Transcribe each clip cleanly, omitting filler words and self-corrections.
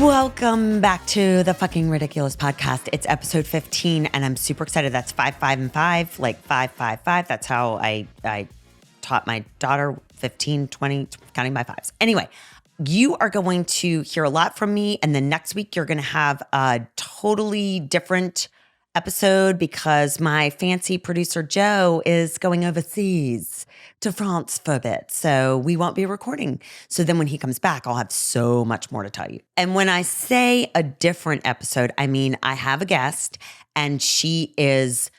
Welcome back to the fucking ridiculous podcast. It's episode 15, and I'm super excited. That's 5, 5, and 5, like 5, 5, 5. That's how I taught my daughter 15, 20, counting by fives. Anyway, you are going to hear a lot from me, and then next week you're going to have a totally different episode because my fancy producer Joe is going overseas to France for a bit. So we won't be recording. So then when he comes back, I'll have so much more to tell you. And when I say a different episode, I mean I have a guest and she is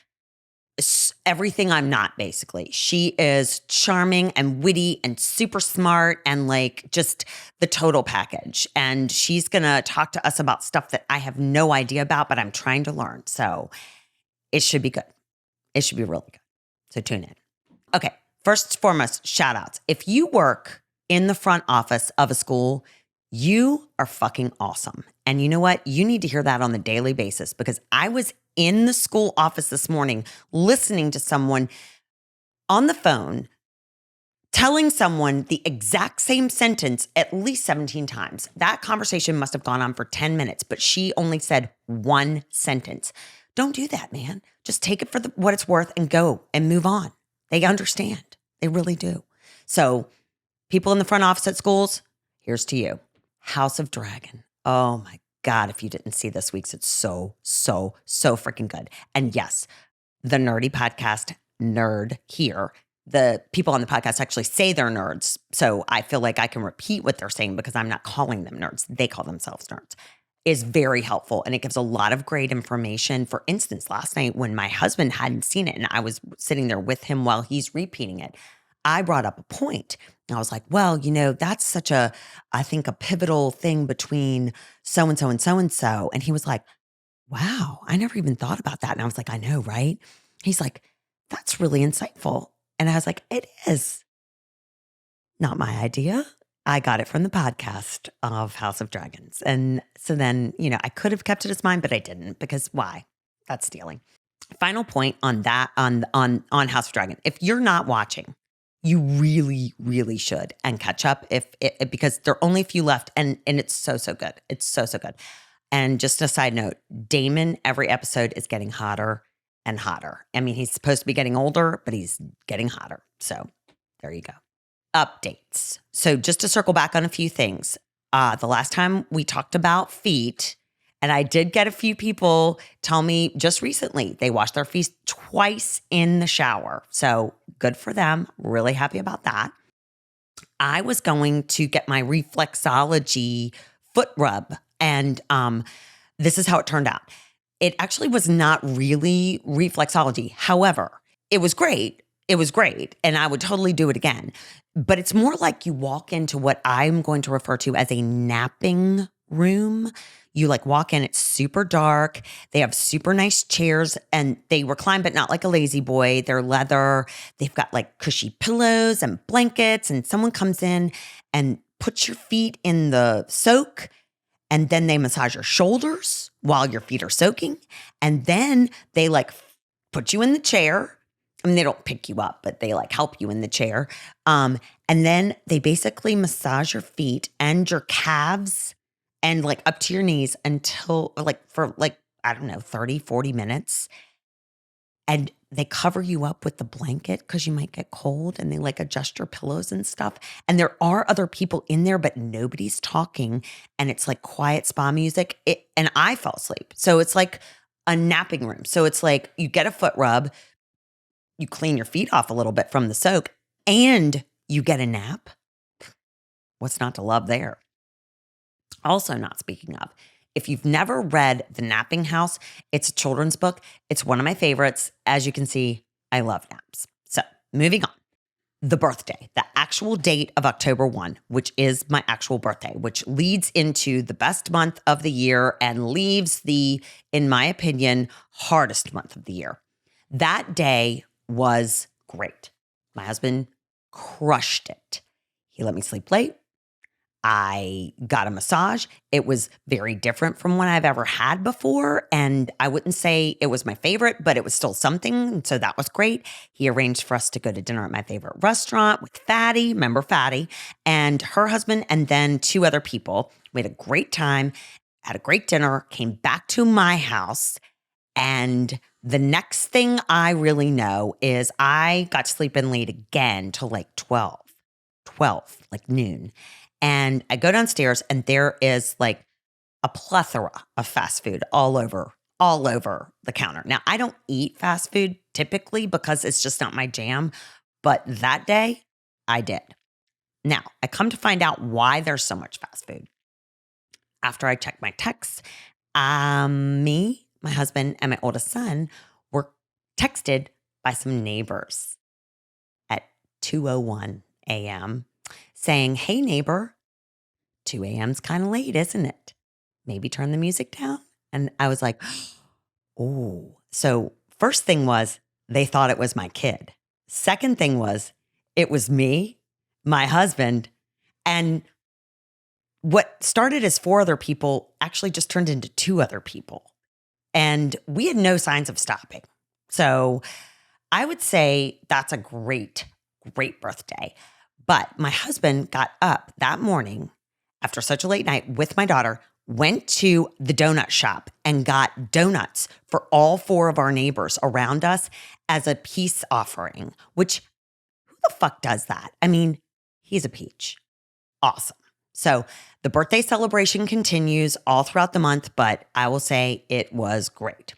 everything I'm not, basically. She is charming and witty and super smart and like just the total package. And she's going to talk to us about stuff that I have no idea about, but I'm trying to learn. So it should be good. It should be really good. So tune in. Okay. First and foremost, shout outs. If you work in the front office of a school, you are fucking awesome. And you know what? You need to hear that on the daily basis because I was in the school office this morning listening to someone on the phone telling someone the exact same sentence at least 17 times. That conversation must have gone on for 10 minutes, but she only said one sentence. Don't do that, man. Just take it for what it's worth and go and move on. They understand. They really do. So people in the front office at schools, here's to you. House of Dragon. Oh my God, if you didn't see this week's, it's so freaking good. And yes, the nerdy podcast, nerd here. The people on the podcast actually say they're nerds. So I feel like I can repeat what they're saying because I'm not calling them nerds. They call themselves nerds. Is very helpful. And it gives a lot of great information. For instance, last night when my husband hadn't seen it and I was sitting there with him while he's repeating it, I brought up a point. I was like, well, you know, that's such I think a pivotal thing between so-and-so and so-and-so. And he was like, wow, I never even thought about that. And I was like, I know, right? He's like, that's really insightful. And I was like, it is. Not my idea. I got it from the podcast of House of Dragons. And so then, you know, I could have kept it as mine, but I didn't because why? That's stealing. Final point on that, on House of Dragon. If you're not watching, you really, really should and catch up because there are only a few left and it's so good. It's so good. And just a side note, Damon, every episode is getting hotter and hotter. I mean, he's supposed to be getting older, but he's getting hotter. So there you go. Updates. So just to circle back on a few things. The last time we talked about feet, and I did get a few people tell me just recently they washed their feet twice in the shower. So good for them. Really happy about that. I was going to get my reflexology foot rub, and this is how it turned out. It actually was not really reflexology. However, it was great. It was great, and I would totally do it again. But it's more like you walk into what I'm going to refer to as a napping room. You like walk in, it's super dark. They have super nice chairs and they recline, but not like a lazy boy. They're leather. They've got like cushy pillows and blankets, and someone comes in and puts your feet in the soak, and then they massage your shoulders while your feet are soaking. And then they like put you in the chair. I mean, they don't pick you up, but they like help you in the chair. And then they basically massage your feet and your calves and like up to your knees until for I don't know, 30, 40 minutes. And they cover you up with the blanket because you might get cold, and they like adjust your pillows and stuff. And there are other people in there, but nobody's talking. And it's like quiet spa music. And I fell asleep. So it's like a napping room. So it's like you get a foot rub, you clean your feet off a little bit from the soak, and you get a nap. What's not to love there? Also, not speaking of, if you've never read The Napping House, it's a children's book. It's one of my favorites. As you can see, I love naps. So moving on. The birthday, the actual date of October 1, which is my actual birthday, which leads into the best month of the year and leaves the, in my opinion, hardest month of the year. That day was great. My husband crushed it. He let me sleep late. I got a massage. It was very different from what I've ever had before. And I wouldn't say it was my favorite, but it was still something. And so that was great. He arranged for us to go to dinner at my favorite restaurant with Fatty, remember Fatty, and her husband, and then 2 other people. We had a great time, had a great dinner, came back to my house. And the next thing I really know is I got to sleep in late again till like 12, like noon. And I go downstairs and there is like a plethora of fast food all over the counter. Now, I don't eat fast food typically because it's just not my jam, but that day I did. Now, I come to find out why there's so much fast food. After I checked my texts, me, my husband, and my oldest son were texted by some neighbors at 2:01 a.m. saying, "Hey, neighbor, 2 a.m.'s kind of late, isn't it? Maybe turn the music down." And I was like, oh. So first thing was they thought it was my kid. Second thing was it was me, my husband, and what started as 4 other people actually just turned into 2 other people. And we had no signs of stopping. So I would say that's a great, great birthday. But my husband got up that morning after such a late night with my daughter, went to the donut shop and got donuts for all 4 of our neighbors around us as a peace offering, which who the fuck does that? I mean, he's a peach. Awesome. So the birthday celebration continues all throughout the month, but I will say it was great.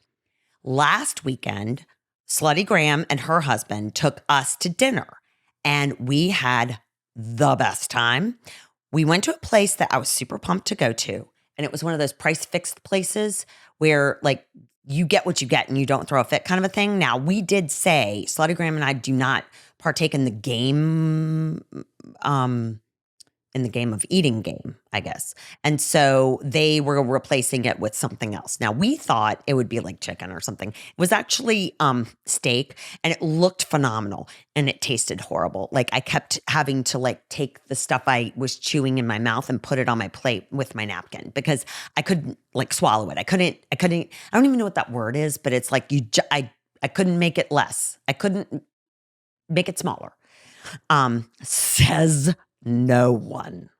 Last weekend, Slutty Graham and her husband took us to dinner and we had the best time. We went to a place that I was super pumped to go to. And it was one of those price fixed places where like you get what you get and you don't throw a fit kind of a thing. Now, we did say, Slutty Graham and I do not partake in the game, of eating game, I guess. And so they were replacing it with something else. Now, we thought it would be like chicken or something. It was actually steak and it looked phenomenal and it tasted horrible. Like I kept having to like take the stuff I was chewing in my mouth and put it on my plate with my napkin because I couldn't like swallow it. I don't even know what that word is, but it's like I couldn't make it less. I couldn't make it smaller. Says no one.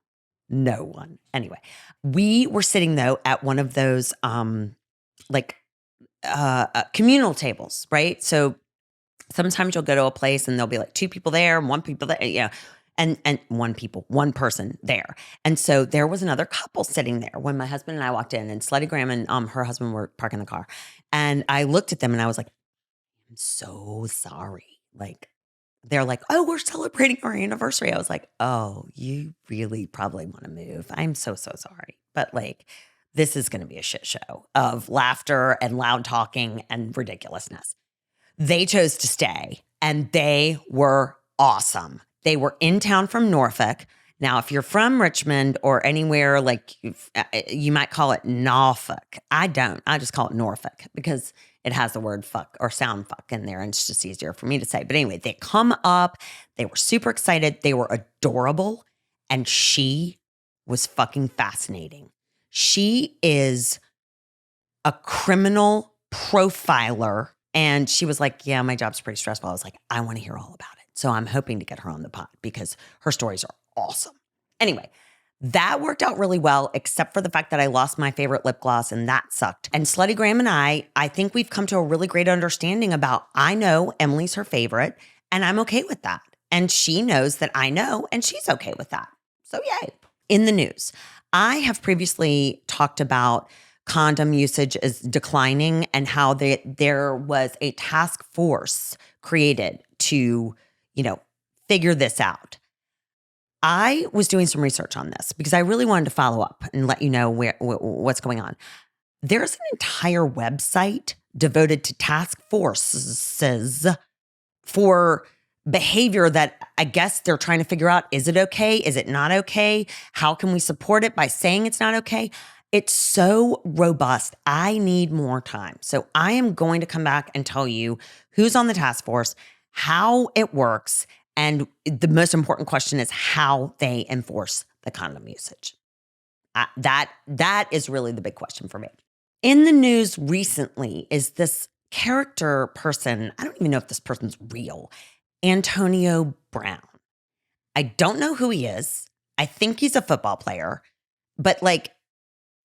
Anyway, we were sitting though at one of those communal tables, right? So sometimes you'll go to a place and there'll be like 2 people there and 1 people there, and one person there. And so there was another couple sitting there when my husband and I walked in, and Slutty Graham and her husband were parking the car. And I looked at them and I was like, I'm so sorry. Like, they're like, oh, we're celebrating our anniversary. I was like, oh, you really probably want to move. I'm so sorry. But like, this is going to be a shit show of laughter and loud talking and ridiculousness. They chose to stay and they were awesome. They were in town from Norfolk. Now, if you're from Richmond or anywhere like you might call it Norfolk. I don't. I just call it Norfolk because it has the word fuck or sound fuck in there and it's just easier for me to say. But anyway, they come up. They were super excited. They were adorable. And she was fucking fascinating. She is a criminal profiler. And she was like, yeah, my job's pretty stressful. I was like, I want to hear all about it. So I'm hoping to get her on the pod because her stories are awesome. Anyway, that worked out really well, except for the fact that I lost my favorite lip gloss and that sucked. And Slutty Graham and I think we've come to a really great understanding about, I know Emily's her favorite and I'm okay with that. And she knows that I know and she's okay with that. So yay. In the news, I have previously talked about condom usage is declining and how there was a task force created to, figure this out. I was doing some research on this because I really wanted to follow up and let you know what's going on. There's an entire website devoted to task forces for behavior that I guess they're trying to figure out. Is it okay? Is it not okay? How can we support it by saying it's not okay? It's so robust. I need more time. So I am going to come back and tell you who's on the task force, how it works, and the most important question is how they enforce the condom usage? That is really the big question for me. In the news recently is this character person. I don't even know if this person's real. Antonio Brown. I don't know who he is. I think he's a football player, but like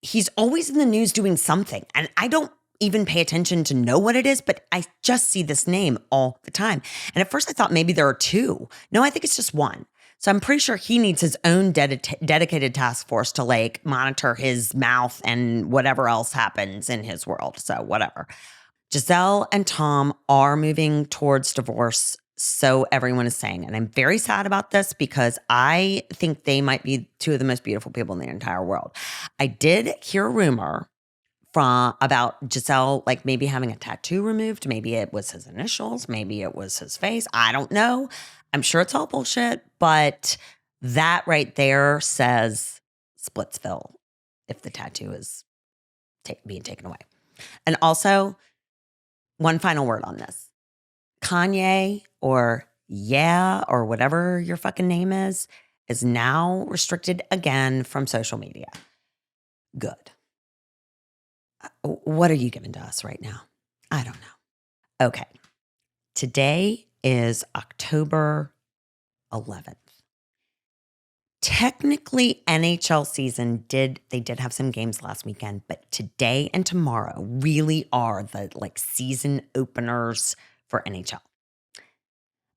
he's always in the news doing something. And I don't even pay attention to know what it is, but I just see this name all the time. And at first I thought maybe there are two. No, I think it's just one. So I'm pretty sure he needs his own dedicated task force to like monitor his mouth and whatever else happens in his world. So whatever. Giselle and Tom are moving towards divorce, so everyone is saying. And I'm very sad about this because I think they might be two of the most beautiful people in the entire world. I did hear a rumor about Giselle, like maybe having a tattoo removed. Maybe it was his initials. Maybe it was his face. I don't know. I'm sure it's all bullshit, but that right there says Splitsville if the tattoo is being taken away. And also, one final word on this. Kanye or whatever your fucking name is now restricted again from social media. Good. What are you giving to us right now? I don't know. Okay. Today is October 11th. Technically, NHL season did have some games last weekend, but today and tomorrow really are the like season openers for NHL.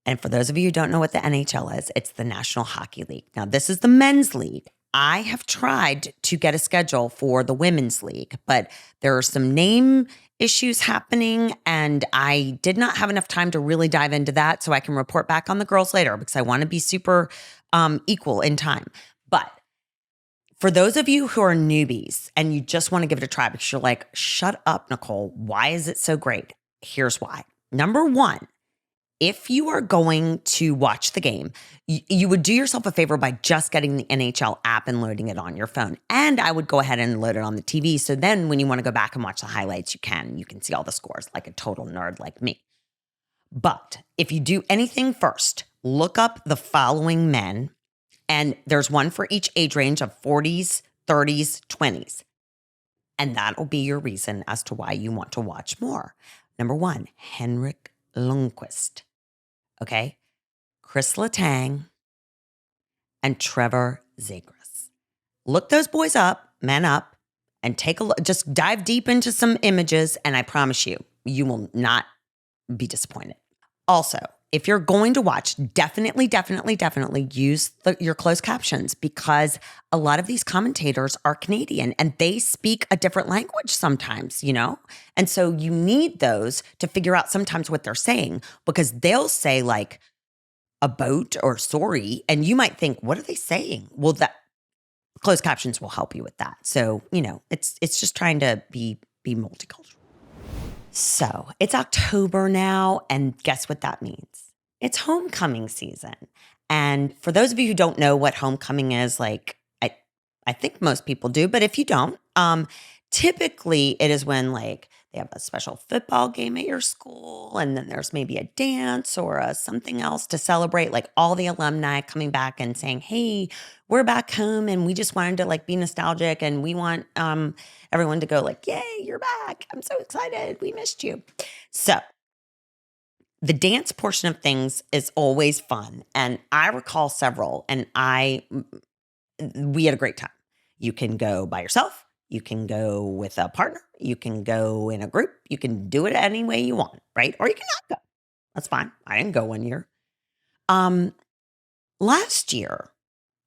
And for those of you who don't know what the NHL is, it's the National Hockey League. Now, this is the men's league. I have tried to get a schedule for the women's league, but there are some name issues happening, and I did not have enough time to really dive into that, so I can report back on the girls later because I want to be super equal in time. But for those of you who are newbies and you just want to give it a try because you're like, shut up, Nicole, why is it so great? Here's why. Number one, if you are going to watch the game, you would do yourself a favor by just getting the NHL app and loading it on your phone. And I would go ahead and load it on the TV. So then when you want to go back and watch the highlights, you can see all the scores like a total nerd like me. But if you do anything first, look up the following men. And there's one for each age range of 40s, 30s, 20s. And that will be your reason as to why you want to watch more. Number one, Henrik Lundqvist. Okay? Chris Letang and Trevor Zegras. Look those boys up, men up, and take a look. Just dive deep into some images, and I promise you, you will not be disappointed. Also, if you're going to watch, definitely use your closed captions because a lot of these commentators are Canadian and they speak a different language sometimes, you know? And so you need those to figure out sometimes what they're saying because they'll say like a boat or sorry, and you might think, what are they saying? Well, that closed captions will help you with that. So, you know, it's just trying to be multicultural. So it's October now, and guess what that means? It's homecoming season. And for those of you who don't know what homecoming is, like I think most people do, but if you don't, typically it is when like they have a special football game at your school, and then there's maybe a dance or something else to celebrate, like all the alumni coming back and saying, hey, we're back home and we just wanted to like be nostalgic and we want everyone to go like, yay, you're back. I'm so excited. We missed you. So the dance portion of things is always fun. And I recall several, and we had a great time. You can go by yourself. You can go with a partner. You can go in a group. You can do it any way you want, right? Or you can not go. That's fine. I didn't go one year. Last year,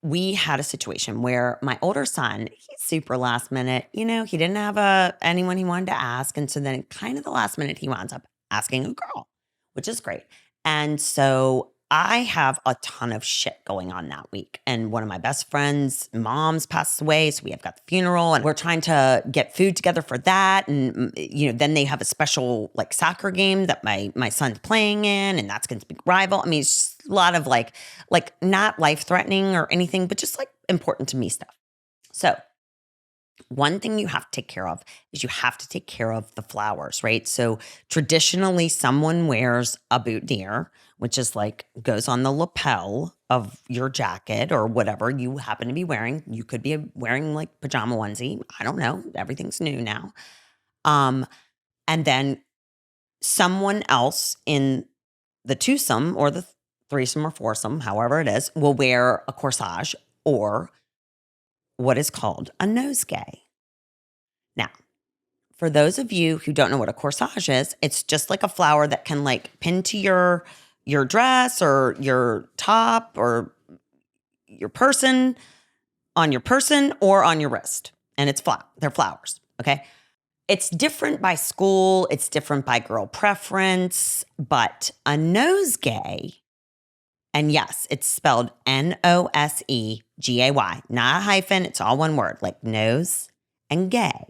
we had a situation where my older son, he's super last minute. You know, he didn't have anyone he wanted to ask. And so then kind of the last minute, he winds up asking a girl, which is great. And so I have a ton of shit going on that week. And one of my best friends' moms passed away. So we have got the funeral and we're trying to get food together for that. And, you know, then they have a special like soccer game that my son's playing in, and that's going to be rival. I mean, it's just a lot of like not life-threatening or anything, but just like important to me stuff. So one thing you have to take care of is you have to take care of the flowers, right? So traditionally someone wears a boutonniere, which is like goes on the lapel of your jacket or whatever you happen to be wearing. You could be wearing like pajama onesie. I don't know. Everything's new now. And then someone else in the twosome or the threesome or foursome, however it is, will wear a corsage or what is called a nosegay. Now, for those of you who don't know what a corsage is, it's just like a flower that can like pin to your dress or your top or your person, on your person or on your wrist. And they're flowers, okay? It's different by school. It's different by girl preference. But a nosegay, and yes, it's spelled Nosegay, not a hyphen. It's all one word, like nose and gay.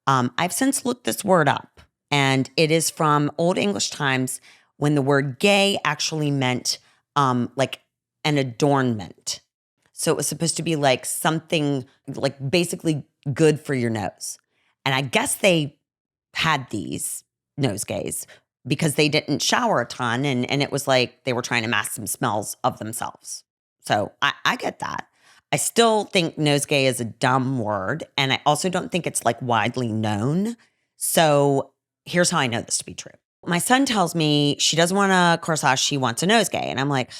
I've since looked this word up, and it is from Old English times when the word gay actually meant like an adornment. So it was supposed to be like something like basically good for your nose. And I guess they had these nosegays because they didn't shower a ton and it was like they were trying to mask some smells of themselves. So I get that. I still think nosegay is a dumb word. And I also don't think it's like widely known. So here's how I know this to be true. My son tells me she doesn't want a corsage, she wants a nosegay. And I'm like,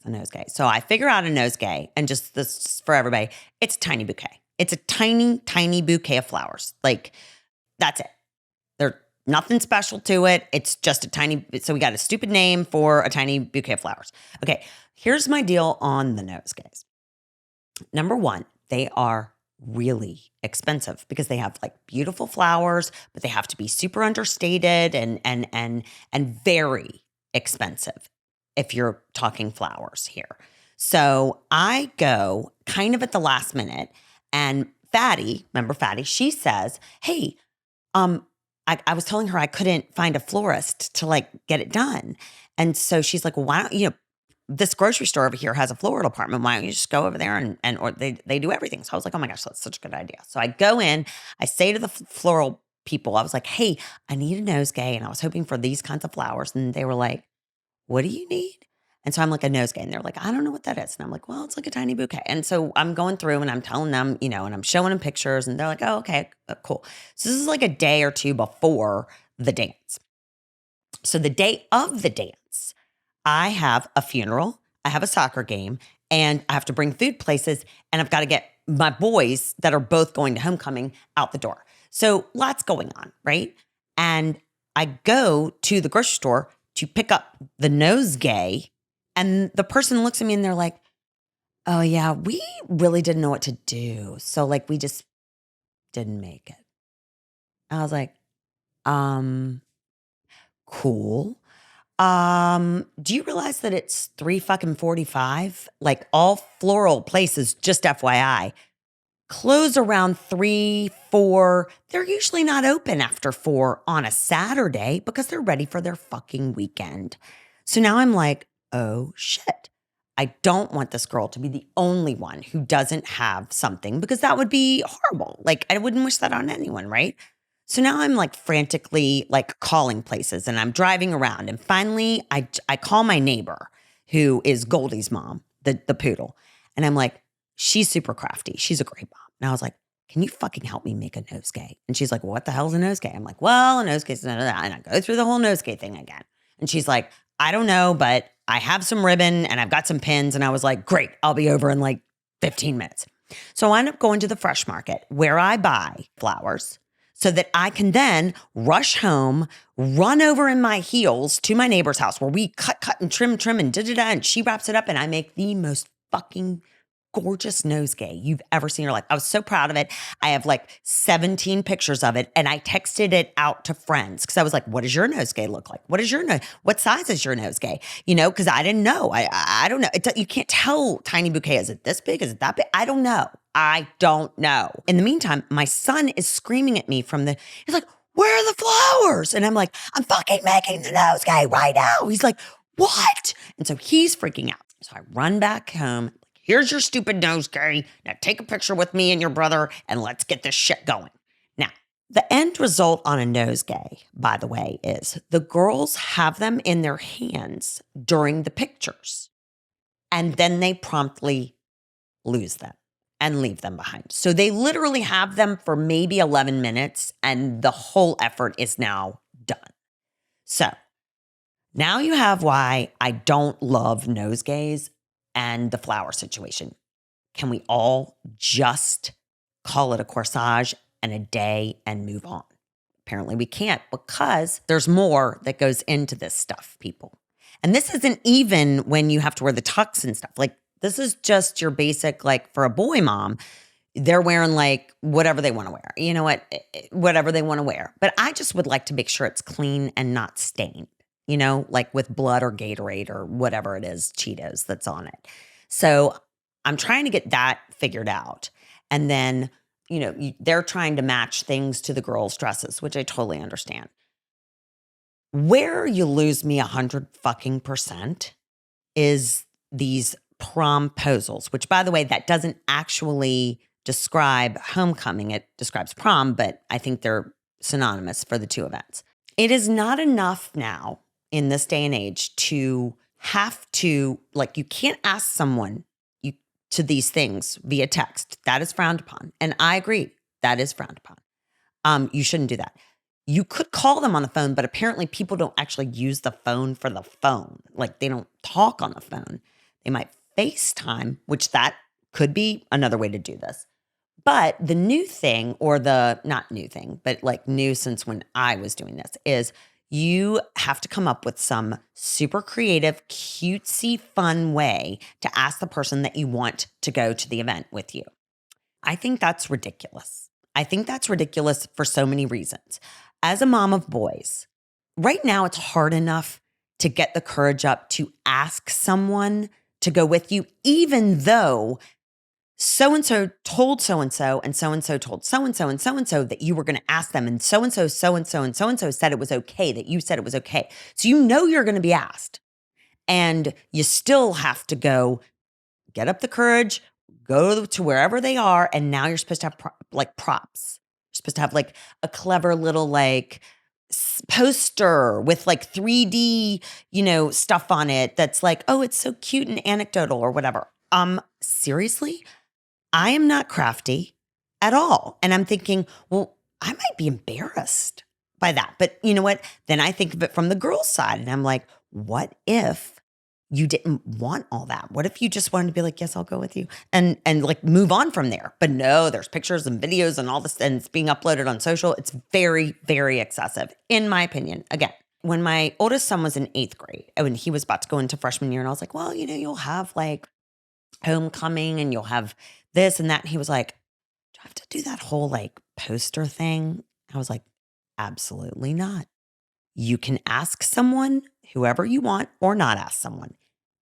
a nosegay. So I figure out a nosegay, and just this for everybody, it's a tiny bouquet. It's a tiny, tiny bouquet of flowers. Like, that's it. There's nothing special to it. It's just a tiny, so we got a stupid name for a tiny bouquet of flowers. Okay, here's my deal on the nosegays. Number one, they are really expensive because they have like beautiful flowers, but they have to be super understated and very expensive if you're talking flowers here. So I go kind of at the last minute, and Fatty, remember Fatty, she says, hey, I was telling her I couldn't find a florist to like get it done. And so she's like, well, why don't this grocery store over here has a floral department. Why don't you just go over there and or they do everything. So I was like, oh my gosh, that's such a good idea. So I go in, I say to the floral people, I was like, hey, I need a nosegay. And I was hoping for these kinds of flowers. And they were like, what do you need? And so I'm like, a nosegay. And they're like, I don't know what that is. And I'm like, well, it's like a tiny bouquet. And so I'm going through and I'm telling them, and I'm showing them pictures, and they're like, oh, okay, cool. So this is like a day or two before the dance. So the day of the dance, I have a funeral, I have a soccer game, and I have to bring food places, and I've got to get my boys that are both going to homecoming out the door. So lots going on, right? And I go to the grocery store to pick up the nosegay, and the person looks at me and they're like, oh yeah, we really didn't know what to do. So like we just didn't make it. I was like, cool. Do you realize that it's 3:45? Like all floral places, just FYI, close around 3, 4. They're usually not open after 4 on a Saturday because they're ready for their fucking weekend. So now I'm like, oh shit. I don't want this girl to be the only one who doesn't have something because that would be horrible. Like I wouldn't wish that on anyone, right? So now I'm like frantically like calling places, and I'm driving around, and finally I call my neighbor who is Goldie's mom, the poodle. And I'm like, she's super crafty. She's a great mom. And I was like, can you fucking help me make a nosegay? And she's like, what the hell's a nosegay? I'm like, well, a nosegay is and I go through the whole nosegay thing again. And she's like, I don't know, but I have some ribbon and I've got some pins. And I was like, great, I'll be over in like 15 minutes. So I end up going to the fresh market where I buy flowers so that I can then rush home, run over in my heels to my neighbor's house where we cut and trim and da-da-da, and she wraps it up, and I make the most fucking gorgeous nosegay you've ever seen in your life. I was so proud of it. I have like 17 pictures of it, and I texted it out to friends because I was like, what does your nosegay look like? What size is your nosegay? Because I didn't know. I don't know. You can't tell tiny bouquet. Is it this big? Is it that big? I don't know. In the meantime, my son is screaming at me he's like, where are the flowers? And I'm like, I'm fucking making the nosegay right now. He's like, what? And so he's freaking out. So I run back home. Here's your stupid nosegay. Now take a picture with me and your brother and let's get this shit going. Now, The end result on a nosegay, by the way, is the girls have them in their hands during the pictures, and then they promptly lose them and leave them behind. So they literally have them for maybe 11 minutes, and the whole effort is now done. So now you have why I don't love nosegays and the flower situation. Can we all just call it a corsage and a day and move on? Apparently we can't, because there's more that goes into this stuff, people. And this isn't even when you have to wear the tux and stuff. Like, this is just your basic, like, for a boy mom, they're wearing like whatever they want to wear. You know what? Whatever they want to wear. But I just would like to make sure it's clean and not stained, you know, like with blood or Gatorade or whatever it is, Cheetos that's on it. So I'm trying to get that figured out. And then, you know, they're trying to match things to the girls' dresses, which I totally understand. Where you lose me 100% is these promposals, which, by the way, that doesn't actually describe homecoming. It describes prom, but I think they're synonymous for the two events. It is not enough now in this day and age to have to, like, you can't ask someone to these things via text. That is frowned upon. And I agree, that is frowned upon. You shouldn't do that. You could call them on the phone, but apparently people don't actually use the phone for the phone. Like, they don't talk on the phone. They might FaceTime, which that could be another way to do this. But the new thing, or the not new thing, but like new since when I was doing this, is you have to come up with some super creative, cutesy, fun way to ask the person that you want to go to the event with you. I think that's ridiculous. I think that's ridiculous for so many reasons. As a mom of boys, right now it's hard enough to get the courage up to ask someone to go with you, even though so-and-so told so-and-so, and so-and-so told so-and-so, and so-and-so that you were going to ask them, and so-and-so, so-and-so, and so-and-so said it was okay, that you said it was okay. So you know you're going to be asked. And you still have to go get up the courage, go to wherever they are, and now you're supposed to have props. You're supposed to have like a clever little like poster with like 3D, you know, stuff on it that's like, oh, it's so cute and anecdotal or whatever. Seriously? I am not crafty at all. And I'm thinking, well, I might be embarrassed by that. But you know what? Then I think of it from the girl's side, and I'm like, what if you didn't want all that? What if you just wanted to be like, yes, I'll go with you, and like move on from there? But no, there's pictures and videos and all this, and it's being uploaded on social. It's very, very excessive, in my opinion. Again, when my oldest son was in 8th grade, and he was about to go into freshman year, and I was like, well, you know, you'll have like homecoming and you'll have this and that. And he was like, do I have to do that whole like poster thing? I was like, absolutely not. You can ask someone, whoever you want, or not ask someone.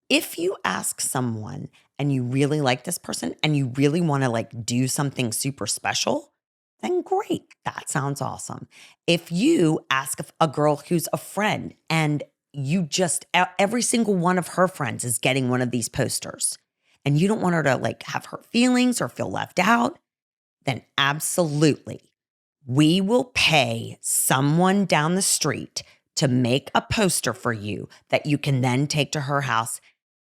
If you ask someone and you really like this person and you really want to like do something super special, then great. That sounds awesome. If you ask a girl who's a friend and you just, every single one of her friends is getting one of these posters, and you don't want her to like have hurt feelings or feel left out, then absolutely, we will pay someone down the street to make a poster for you that you can then take to her house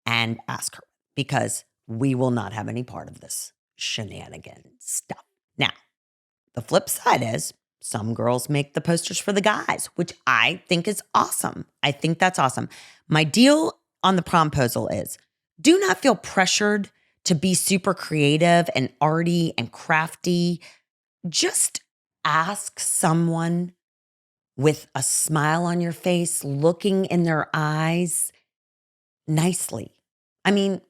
and ask her, because we will not have any part of this shenanigan stuff. Now, the flip side is some girls make the posters for the guys, which I think is awesome. I think that's awesome. My deal on the promposal is, do not feel pressured to be super creative and arty and crafty. Just ask someone with a smile on your face, looking in their eyes nicely. I mean,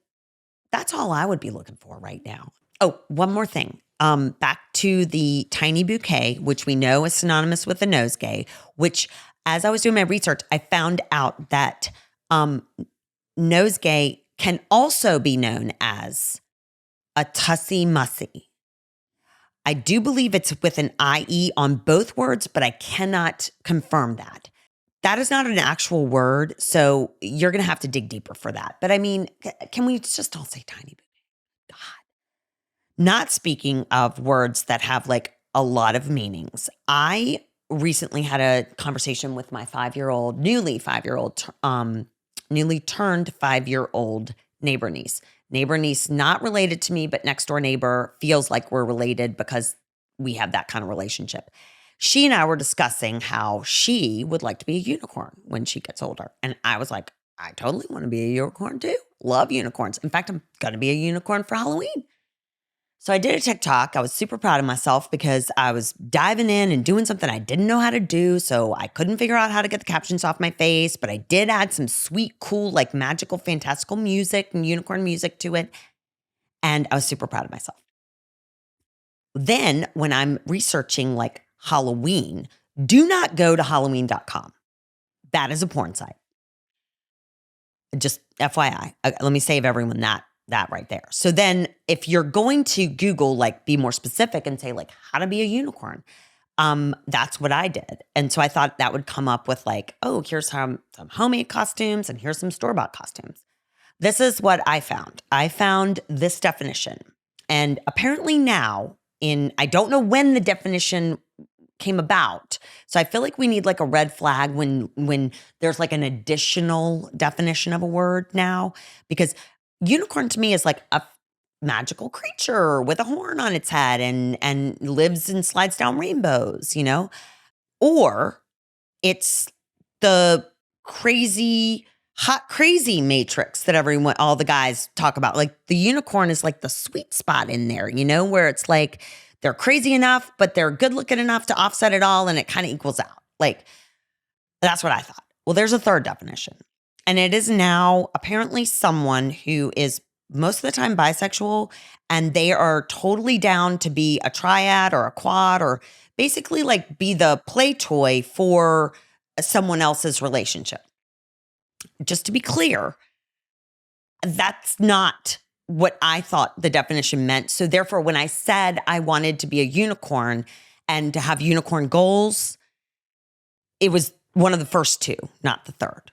that's all I would be looking for right now. Oh, one more thing. Back to the tiny bouquet, which we know is synonymous with the nosegay, which, as I was doing my research, I found out that nosegay can also be known as a tussie mussie. I do believe it's with an IE on both words, but I cannot confirm that. That is not an actual word, so you're going to have to dig deeper for that. But I mean, can we just all say tiny bouquet? God. Not speaking of words that have like a lot of meanings. I recently had a conversation with my newly turned 5-year-old neighbor niece. Neighbor niece, not related to me, but next door neighbor, feels like we're related because we have that kind of relationship. She and I were discussing how she would like to be a unicorn when she gets older. And I was like, I totally want to be a unicorn too. Love unicorns. In fact, I'm going to be a unicorn for Halloween. So I did a TikTok. I was super proud of myself because I was diving in and doing something I didn't know how to do. So I couldn't figure out how to get the captions off my face, but I did add some sweet, cool, like magical, fantastical music and unicorn music to it. And I was super proud of myself. Then when I'm researching like Halloween, do not go to Halloween.com. That is a porn site. Just FYI. Let me save everyone that right there. So then if you're going to Google, like be more specific and say like how to be a unicorn, that's what I did. And so I thought that would come up with like, oh, here's some homemade costumes and here's some store-bought costumes. This is what I found. I found this definition. And apparently now I don't know when the definition came about. So I feel like we need like a red flag when there's like an additional definition of a word now, because unicorn to me is like a magical creature with a horn on its head and lives and slides down rainbows, or it's the hot crazy matrix that all the guys talk about. Like the unicorn is like the sweet spot in there, where it's like they're crazy enough, but they're good looking enough to offset it all and it kind of equals out. Like that's what I thought. Well, there's a third definition. And it is now apparently someone who is most of the time bisexual, and they are totally down to be a triad or a quad or basically like be the play toy for someone else's relationship. Just to be clear, that's not what I thought the definition meant. So therefore, when I said I wanted to be a unicorn and to have unicorn goals, it was one of the first two, not the third.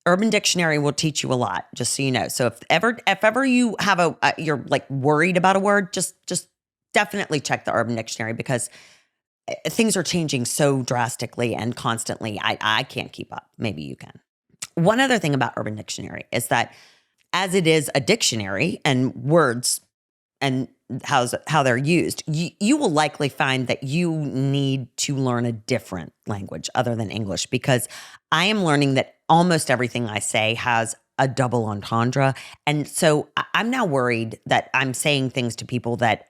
Urban Dictionary will teach you a lot, just so you know. So if ever you have you're like worried about a word, just definitely check the Urban Dictionary, because things are changing so drastically and constantly. I can't keep up. Maybe you can. One other thing about Urban Dictionary is that as it is a dictionary and words and how they're used, you will likely find that you need to learn a different language other than English, because I am learning that almost everything I say has a double entendre. And so I'm now worried that I'm saying things to people that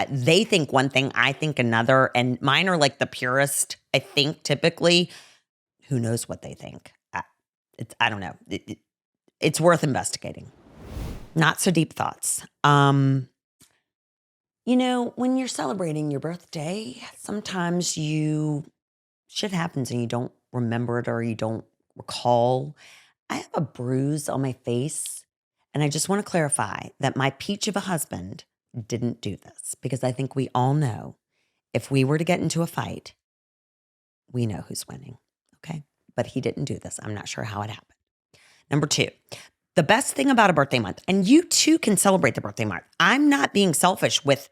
they think one thing, I think another, and mine are like the purest, I think, typically. Who knows what they think? I don't know. It's worth investigating. Not so deep thoughts. When you're celebrating your birthday, sometimes shit happens and you don't remember it or you don't recall. I have a bruise on my face, and I just want to clarify that my peach of a husband didn't do this, because I think we all know if we were to get into a fight, we know who's winning, okay? But he didn't do this. I'm not sure how it happened. Number 2, the best thing about a birthday month, and you too can celebrate the birthday month. I'm not being selfish with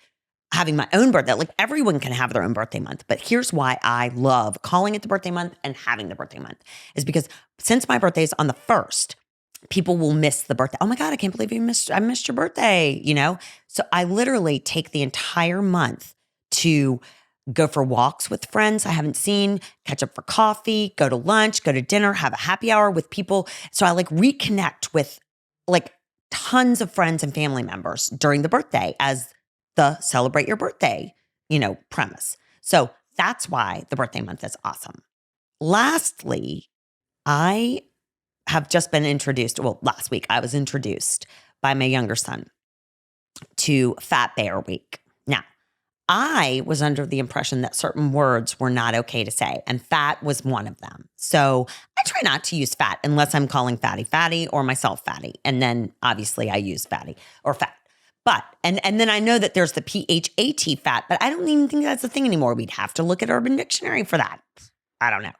having my own birthday. Like everyone can have their own birthday month. But here's why I love calling it the birthday month and having the birthday month, is because since my birthday is on the 1st, people will miss the birthday. Oh my God, I can't believe I missed your birthday, So I literally take the entire month to go for walks with friends I haven't seen, catch up for coffee, go to lunch, go to dinner, have a happy hour with people. So I like reconnect with like tons of friends and family members during the birthday as the celebrate your birthday, premise. So that's why the birthday month is awesome. Lastly, I have just been introduced. Well, last week I was introduced by my younger son to Fat Bear Week. Now, I was under the impression that certain words were not okay to say, and fat was one of them. So I try not to use fat unless I'm calling fatty or myself fatty. And then obviously I use fatty or fat. But, and then I know that there's the PHAT fat, but I don't even think that's a thing anymore. We'd have to look at Urban Dictionary for that. I don't know.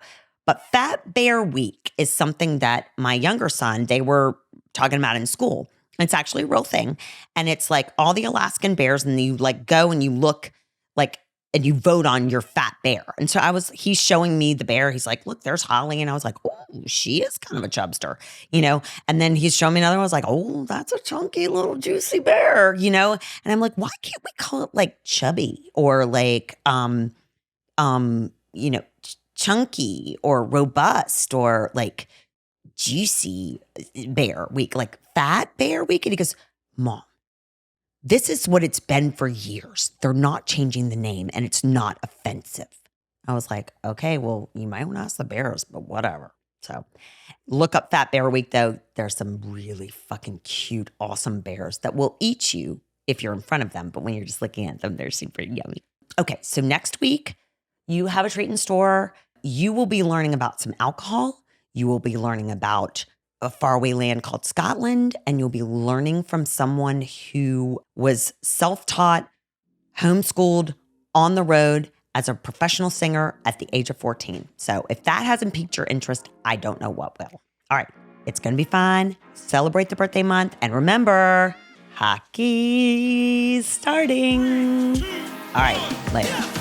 But Fat Bear Week is something that my younger son, they were talking about in school. It's actually a real thing. And it's like all the Alaskan bears, and you like go and you look like and you vote on your fat bear. And so he's showing me the bear. He's like, look, there's Holly. And I was like, oh, she is kind of a chubster, And then he's showing me another one. I was like, oh, that's a chunky little juicy bear, And I'm like, why can't we call it like chubby or like, chunky or robust or like juicy bear week, like fat bear week? And he goes, Mom, this is what it's been for years. They're not changing the name and it's not offensive. I was like, okay, well, you might want to ask the bears, but whatever. So look up Fat Bear Week, though. There's some really fucking cute, awesome bears that will eat you if you're in front of them. But when you're just looking at them, they're super yummy. Okay, so next week, you have a treat in store. You will be learning about some alcohol. You will be learning about a faraway land called Scotland, and you'll be learning from someone who was self-taught, homeschooled, on the road as a professional singer at the age of 14. So if that hasn't piqued your interest, I don't know what will. All right, it's going to be fun. Celebrate the birthday month. And remember, hockey's starting. All right, later.